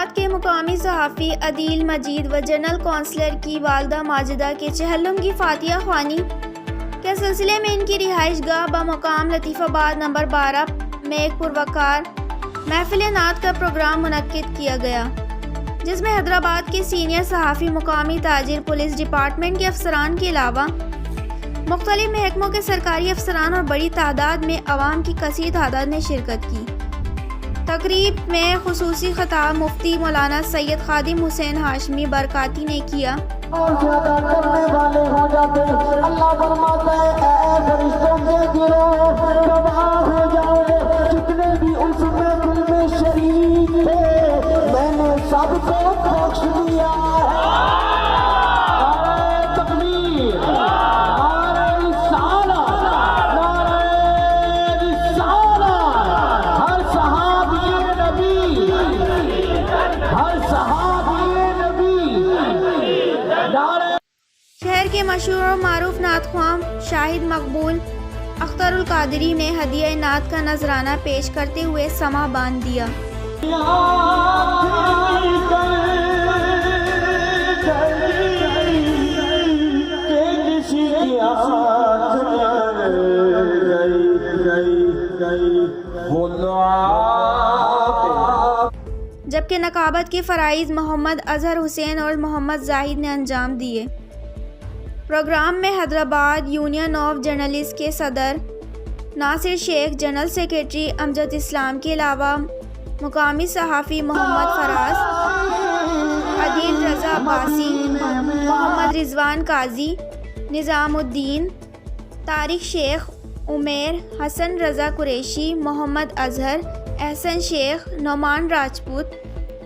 हैदराबाद के मुकामी सहाफ़ी अदील मजीद व जनरल कौंसलर की वालदा माजिदा के चहल्लुम की फातिया ख्वानी के सिलसिले में इनकी रिहाइश गाह बमुकाम लतीफ़ाबाद नंबर 12 में एक पुरवकार महफिल नात का प्रोग्राम मुनक्किद किया गया, जिसमें हैदराबाद के सीनियर सहाफ़ी, मुकामी ताजिर, पुलिस डिपार्टमेंट के अफसरान के अलावा मुख्तलिफ महकमों के सरकारी अफसरान और बड़ी तादाद में अवाम की कसीर तादाद ने शिरकत की। तकरीब में खुसूसी खिताब मुफ्ती मौलाना सैयद खादिम हुसैन हाशमी बरकाती ने किया। और ज्यादा करने वाले हो जाते, अल्लाह फरमाता है ऐ फरिश्तों के गिरोह तबाह हो जाओगे, जितने भी उस महफिल में शरीक थे मैंने सबको बख्श दिया। नारे तकबीर, नारे रिसालत, नारे रिसालत। हर सहाबी नबी, हर सहाबी नबी। शहर के मशहूर और मारूफ नातख्वां शाहिद मकबूल अख्तरुल कादरी ने हदिया नात का नजराना पेश करते हुए समा बांध दिया। जबकि नकाबत के फ़राइज़ मोहम्मद अजहर हुसैन और मोहम्मद जाहिद ने अंजाम दिए। प्रोग्राम में हैदराबाद यूनियन ऑफ जर्नलिस्ट के सदर नासिर शेख, जनरल सेक्रेटरी अमजद इस्लाम के अलावा मुकामी सहाफ़ी मोहम्मद फराज, अदील रज़ा अब्बासी, मोहम्मद रिजवान काजी, निज़ामुद्दीन, तारिक शेख, उमेर, हसन रज़ा कुरैशी, मोहम्मद अजहर, एहसन शेख, नौमान राजपूत,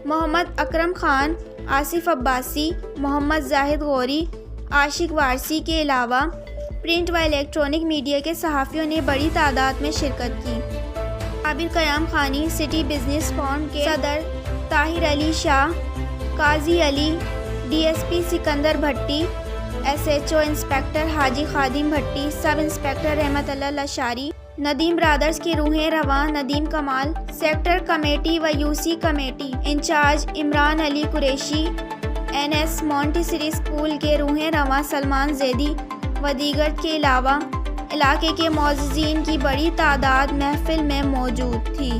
मोहम्मद अकरम खान, आसिफ अब्बासी, मोहम्मद जाहिद गौरी, आशिक वारसी के अलावा प्रिंट व इलेक्ट्रॉनिक मीडिया के सहाफ़ियों ने बड़ी तादाद में शिरकत की। आबिर क़याम खानी, सिटी बिजनेस फोरम के सदर ताहिर अली शाह, काजी अली, DSP सिकंदर भट्टी, SHO इंस्पेक्टर हाजी खादिम भट्टी, सब इंस्पेक्टर रहमत अल्लाह लशारी, नदीम ब्रादर्स की रूहें रवां नदीम कमाल, सेक्टर कमेटी व UC committee in charge Imran Ali Qureshi, NS Montessori school के रूहें रवां सलमान जैदी व दीगर के अलावा इलाके के मौज़ीज़ीन की बड़ी तादाद महफिल में मौजूद थी।